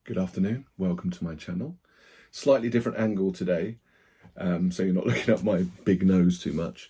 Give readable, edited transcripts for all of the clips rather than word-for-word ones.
Good afternoon, welcome to my channel. Slightly different angle today, so you're not looking at my big nose too much.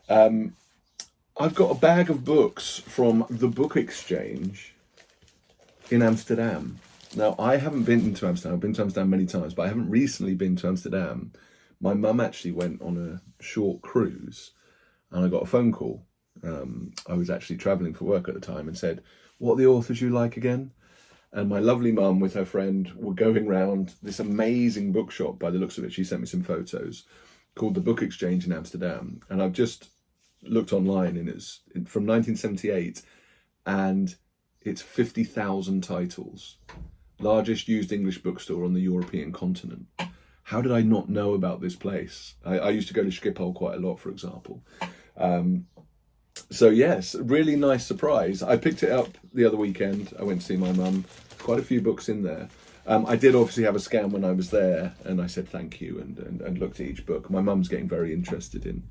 I've got a bag of books from the Book Exchange in Amsterdam. Now, I haven't been to Amsterdam. I've been to Amsterdam many times, but I haven't recently been to Amsterdam. My mum actually went on a short cruise and I got a phone call. I was actually travelling for work at the time and said, "What are the authors you like again?" And my lovely mum with her friend were going round this amazing bookshop. By the looks of it, she sent me some photos, called the Book Exchange in Amsterdam. And I've just looked online and it's from 1978 and it's 50,000 titles. Largest used English bookstore on the European continent. How did I not know about this place? I used to go to Schiphol quite a lot, for example. So yes, really nice surprise. I picked it up the other weekend. I went to see my mum. Quite a few books in there. I did obviously have a scan when I was there, and I said thank you and looked at each book. My mum's getting very interested in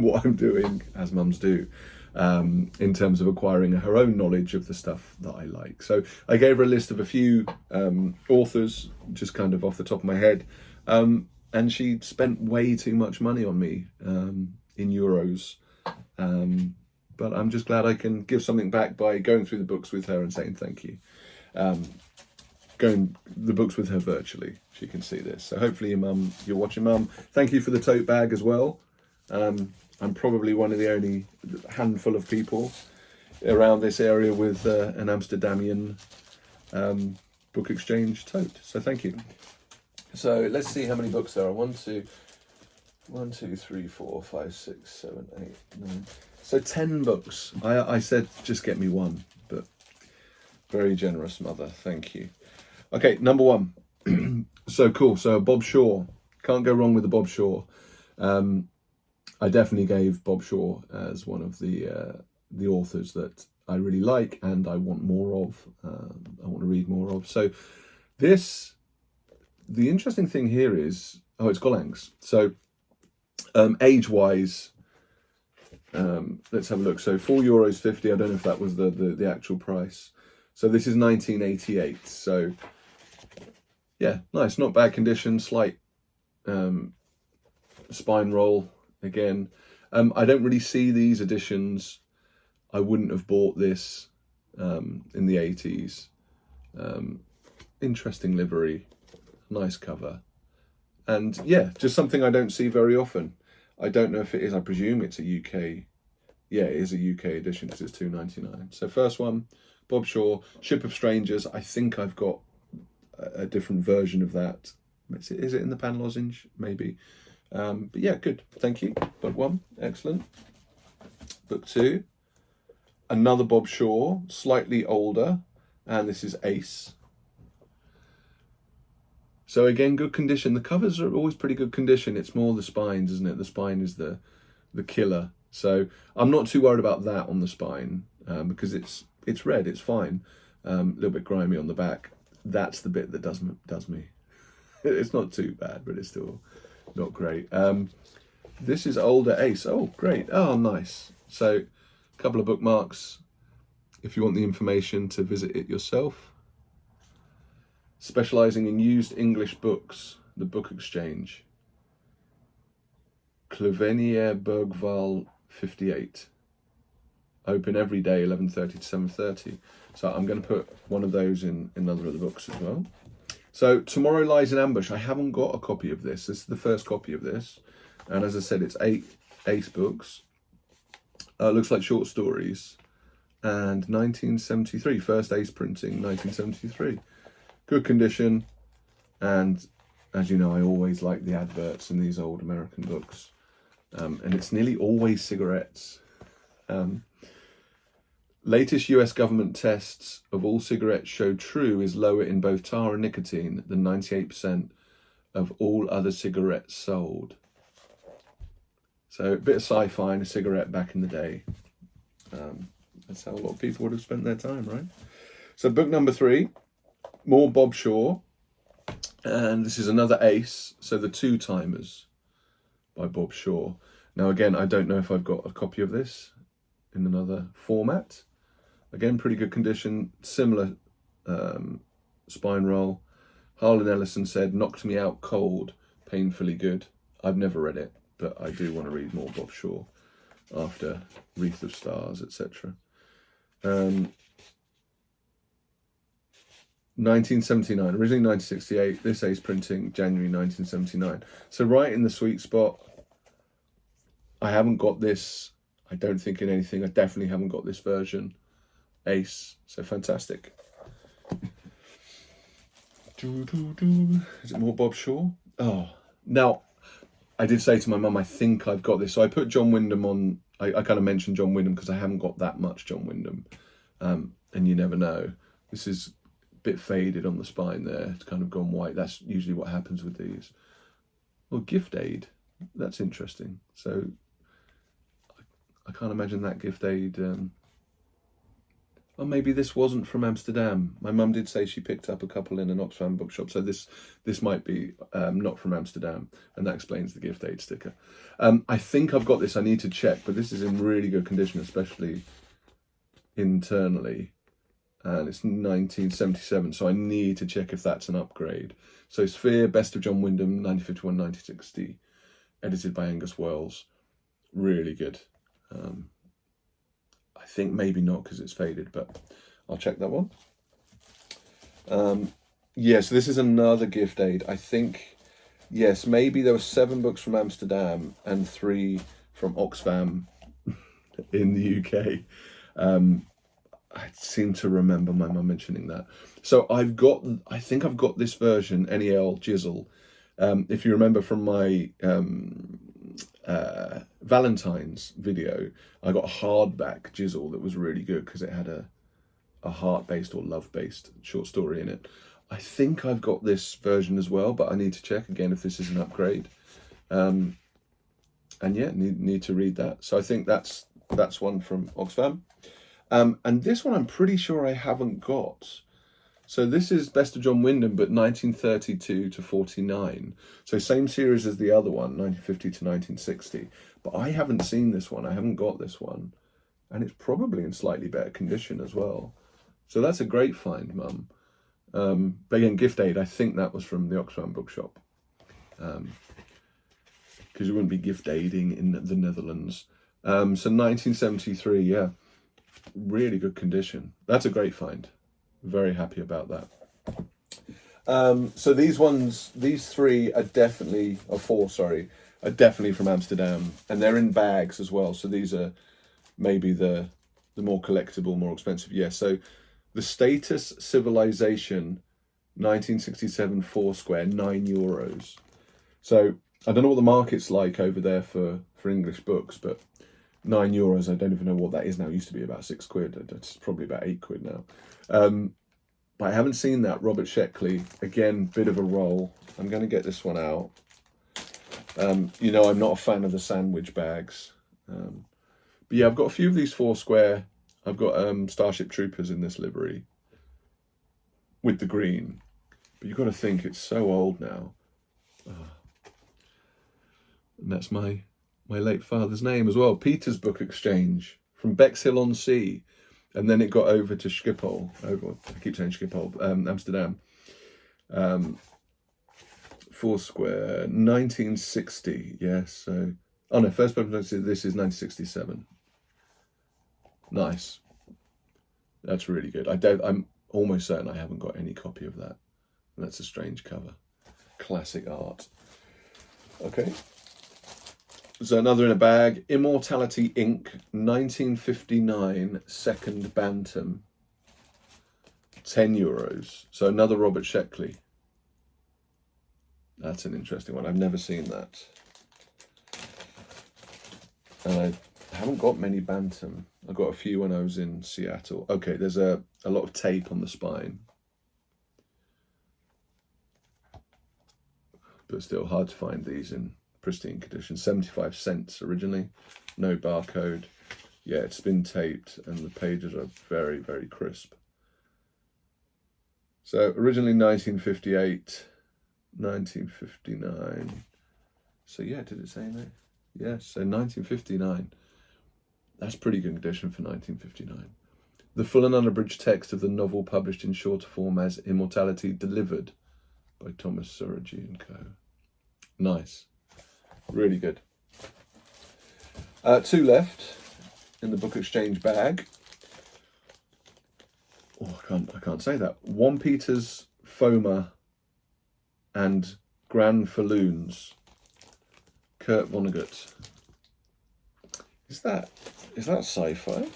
what I'm doing, as mums do, in terms of acquiring her own knowledge of the stuff that I like. So I gave her a list of a few authors, just kind of off the top of my head, and she spent way too much money on me in euros. But I'm just glad I can give something back by going through the books with her and saying thank you. Going the books with her virtually, she can see this. So hopefully you're watching, Mum. Thank you for the tote bag as well. I'm probably one of the only handful of people around this area with an Amsterdamian Book Exchange tote. So thank you. So let's see how many books there are. 1, 2, 3, 4, 5, 6, 7, 8, 9. So 10 books. I said just get me one, but very generous mother. Thank you. Okay, number one. So cool. So Bob Shaw. Can't go wrong with the Bob Shaw. I definitely gave Bob Shaw as one of the authors that I really like and I want more of. I want to read more of. So the interesting thing here is, it's Gollancz. So age-wise, let's have a look. So €4.50. I don't know if that was the actual price. So this is 1988. So yeah, nice, not bad condition. Slight spine roll again. I don't really see these editions. I wouldn't have bought this in the 80s. Interesting livery, nice cover. And yeah, just something I don't see very often. I don't know if it is, I presume it's a UK, yeah, it is a UK edition because it's £2.99. So first one, Bob Shaw, Ship of Strangers. I think I've got a different version of that. Is it in the pan lozenge? Maybe. But yeah, good. Thank you. Book 1, excellent. Book 2, another Bob Shaw, slightly older, and this is Ace. So again, good condition. The covers are always pretty good condition. It's more the spines, isn't it? The spine is the killer. So I'm not too worried about that on the spine because it's red, it's fine. A little bit grimy on the back. That's the bit that does me. It's not too bad, but it's still not great. This is older Ace. Oh, great. Oh, nice. So a couple of bookmarks if you want the information to visit it yourself. Specialising in used English books, the Book Exchange. Clevenier Bergval 58. Open every day, 11:30 to 7:30. So I'm going to put one of those in another of the books as well. So Tomorrow Lies in Ambush. I haven't got a copy of this. This is the first copy of this. And as I said, it's 8 Ace books. Looks like short stories. And 1973, first Ace printing, 1973. Good condition, and as you know, I always like the adverts in these old American books, and it's nearly always cigarettes. Latest US government tests of all cigarettes show true is lower in both tar and nicotine than 98% of all other cigarettes sold. So a bit of sci-fi and a cigarette back in the day. That's how a lot of people would have spent their time, right? So book number 3. More Bob Shaw, and this is another Ace, so The Two Timers by Bob Shaw. Now again, I don't know if I've got a copy of this in another format. Again, pretty good condition, similar spine roll. Harlan Ellison said, knocked me out cold, painfully good. I've never read it, but I do want to read more Bob Shaw after Wreath of Stars, etc. 1979, originally 1968, this Ace printing, January 1979. So right in the sweet spot. I haven't got this, I don't think in anything. I definitely haven't got this version. Ace, so fantastic. Is it more Bob Shaw? Oh, now, I did say to my mum, I think I've got this. So I put John Wyndham on, I kind of mentioned John Wyndham because I haven't got that much John Wyndham. And you never know. This is a bit faded on the spine there. It's kind of gone white. That's usually what happens with these. Well, Gift Aid, that's interesting. So I can't imagine that Gift Aid. Or maybe this wasn't from Amsterdam. My mum did say she picked up a couple in an Oxfam bookshop. So this might be not from Amsterdam. And that explains the Gift Aid sticker. I think I've got this. I need to check. But this is in really good condition, especially internally. And it's 1977. So I need to check if that's an upgrade. So Sphere, Best of John Wyndham, 1951-1960. Edited by Angus Wells. Really good. I think maybe not because it's faded, but I'll check that one. Yeah, so this is another Gift Aid. I think, yes, maybe there were 7 books from Amsterdam and 3 from Oxfam in the UK. I seem to remember my mum mentioning that. So I think I've got this version, NEL Jizzle. If you remember from my Valentine's video, I got a hardback Jizzle that was really good because it had a heart-based or love-based short story in it. I think I've got this version as well, but I need to check again if this is an upgrade. And yeah, need to read that. So I think that's one from Oxfam. And this one I'm pretty sure I haven't got. So this is Best of John Wyndham, but 1932 to 49. So same series as the other one, 1950 to 1960. But I haven't seen this one. I haven't got this one. And it's probably in slightly better condition as well. So that's a great find, Mum. But again, Gift Aid, I think that was from the Oxfam bookshop. Because you wouldn't be gift aiding in the Netherlands. So 1973, yeah. Really good condition. That's a great find. Very happy about that. So these 3 are definitely, or 4, sorry, are definitely from Amsterdam, and they're in bags as well. So these are maybe the more collectible, more expensive. Yeah. So the Status Civilization, 1967 Foursquare, €9. So I don't know what the market's like over there for English books, but €9, I don't even know what that is now. It used to be about £6. It's probably about £8 now. But I haven't seen that. Robert Sheckley, again, bit of a roll. I'm going to get this one out. You know, I'm not a fan of the sandwich bags. But yeah, I've got a few of these Foursquare. I've got Starship Troopers in this livery with the green. But you've got to think it's so old now. And that's my late father's name as well. Peter's Book Exchange from Bexhill-on-Sea. And then it got over to Schiphol. I keep saying Schiphol, Amsterdam. Foursquare, 1960. Yes. So, oh no, first book, this is 1967. Nice. That's really good. I'm almost certain I haven't got any copy of that. That's a strange cover. Classic art. Okay. So another in a bag, Immortality Inc., 1959, second Bantam, €10. So another Robert Sheckley. That's an interesting one. I've never seen that. And I haven't got many Bantam. I got a few when I was in Seattle. Okay, there's a lot of tape on the spine. But still hard to find these in pristine condition. 75 cents originally, no barcode. Yeah, it's been taped and the pages are very, very crisp. So originally 1958, 1959. So yeah, did it say that? Yes, so 1959. That's pretty good condition for 1959. The full and unabridged text of the novel published in shorter form as Immortality Delivered by Thomas Surragy and Co. Nice. Really good. 2 left in the book exchange bag. Oh, I can't say that. One Peters, Foma, and Grand Falloons. Kurt Vonnegut. Is that sci-fi?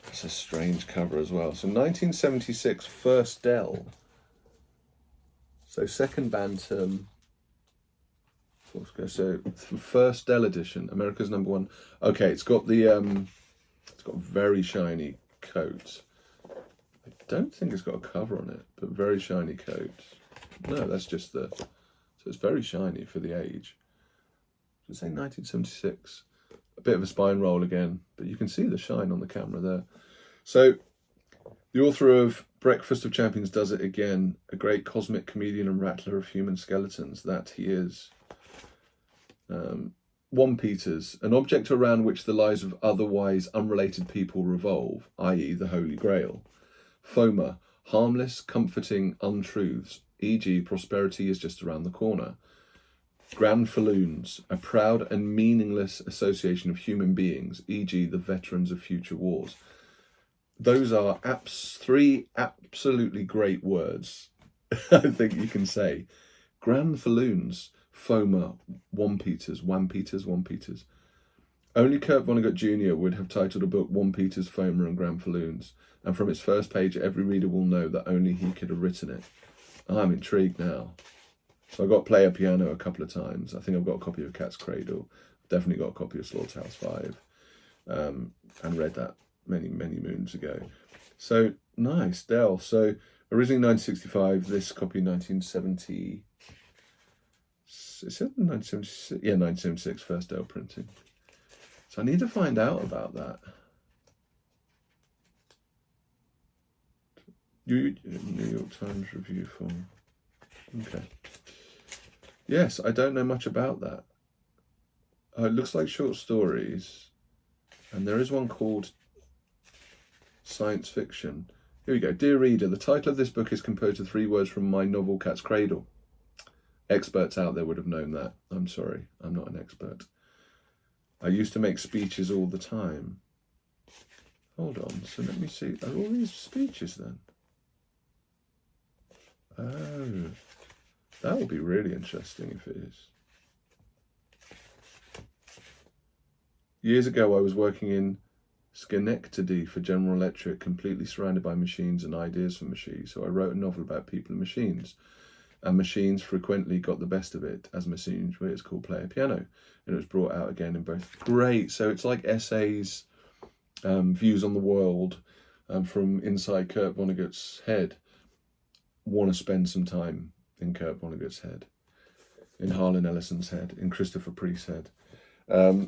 It's a strange cover as well. So 1976 First Dell. So second Bantam. So First Dell edition, America's #1. Okay, it's got the it's got a very shiny coat. I don't think it's got a cover on it, but very shiny coat. No, that's just so it's very shiny for the age. Should I say 1976? A bit of a spine roll again, but you can see the shine on the camera there. So, the author of Breakfast of Champions does it again. A great cosmic comedian and rattler of human skeletons. That he is. One Peters, an object around which the lives of otherwise unrelated people revolve, i.e. the Holy Grail. Foma, harmless, comforting untruths, e.g. prosperity is just around the corner. Grand Falloons, a proud and meaningless association of human beings, e.g. the veterans of future wars. Those are 3 absolutely great words, I think you can say. Grand Falloons, Foma, One Peters. Only Kurt Vonnegut Jr. would have titled a book One Peters, Foma and Grand Falloons, and from its first page every reader will know that only he could have written it. I'm intrigued now. So I got Play a Piano a couple of times. I think I've got a copy of Cat's Cradle. I've definitely got a copy of Slaughterhouse 5, and read that many moons ago. So nice, Dell. So originally 1965, this copy 1970. Is it 1976? Yeah, 1976, First Dell printing. So I need to find out about that. New York Times review form. Okay. Yes, I don't know much about that. It looks like short stories. And there is one called Science Fiction. Here we go. Dear reader, the title of this book is composed of 3 words from my novel Cat's Cradle. Experts out there would have known that. I'm sorry, I'm not an expert. I used to make speeches all the time. Hold on, so let me see. Are all these speeches then? Oh, that would be really interesting if it is. Years ago, I was working in Schenectady for General Electric, completely surrounded by machines and ideas for machines. So I wrote a novel about people and machines. And machines frequently got the best of it, as machines were. It's called Play a Piano. And it was brought out again in both. Great. So it's like essays, views on the world from inside Kurt Vonnegut's head. Want to spend some time in Kurt Vonnegut's head, in Harlan Ellison's head, in Christopher Priest's head. I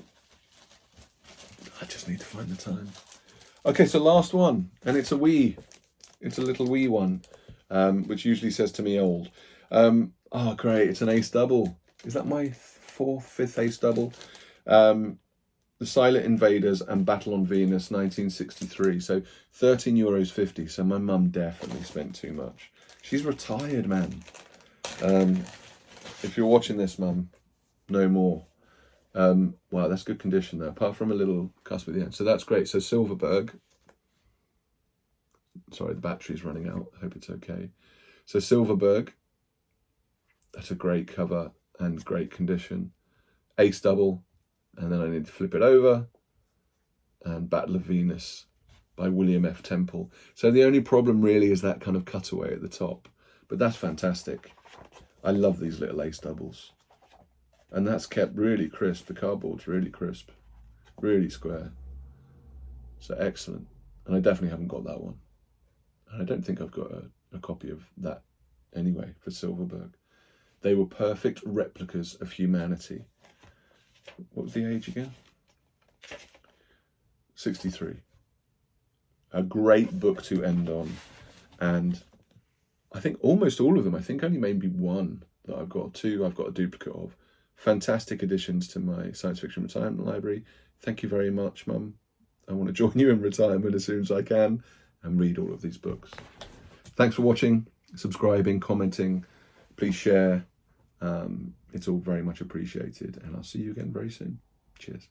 just need to find the time. Okay, so last one, and it's a little wee one, which usually says to me old. Oh, great, it's an ace double. Is that my 5th ace double? The Silent Invaders and Battle on Venus, 1963. So €13.50. So my mum definitely spent too much. She's retired, man. If you're watching this, mum, no more. Wow, that's good condition there, apart from a little cusp at the end. So that's great. So Silverberg. Sorry, the battery's running out. I hope it's okay. So Silverberg. That's a great cover and great condition. Ace double. And then I need to flip it over. And Battle of Venus by William F. Temple. So the only problem really is that kind of cutaway at the top. But that's fantastic. I love these little ace doubles. And that's kept really crisp. The cardboard's really crisp. Really square. So excellent. And I definitely haven't got that one. And I don't think I've got a copy of that anyway for Silverberg. They were perfect replicas of humanity. What was the age again? 63. A great book to end on. And I think almost all of them, I think only maybe one that I've got. 2 I've got a duplicate of. Fantastic additions to my science fiction retirement library. Thank you very much, Mum. I want to join you in retirement as soon as I can and read all of these books. Thanks for watching, subscribing, commenting. Please share. It's all very much appreciated, and I'll see you again very soon. Cheers.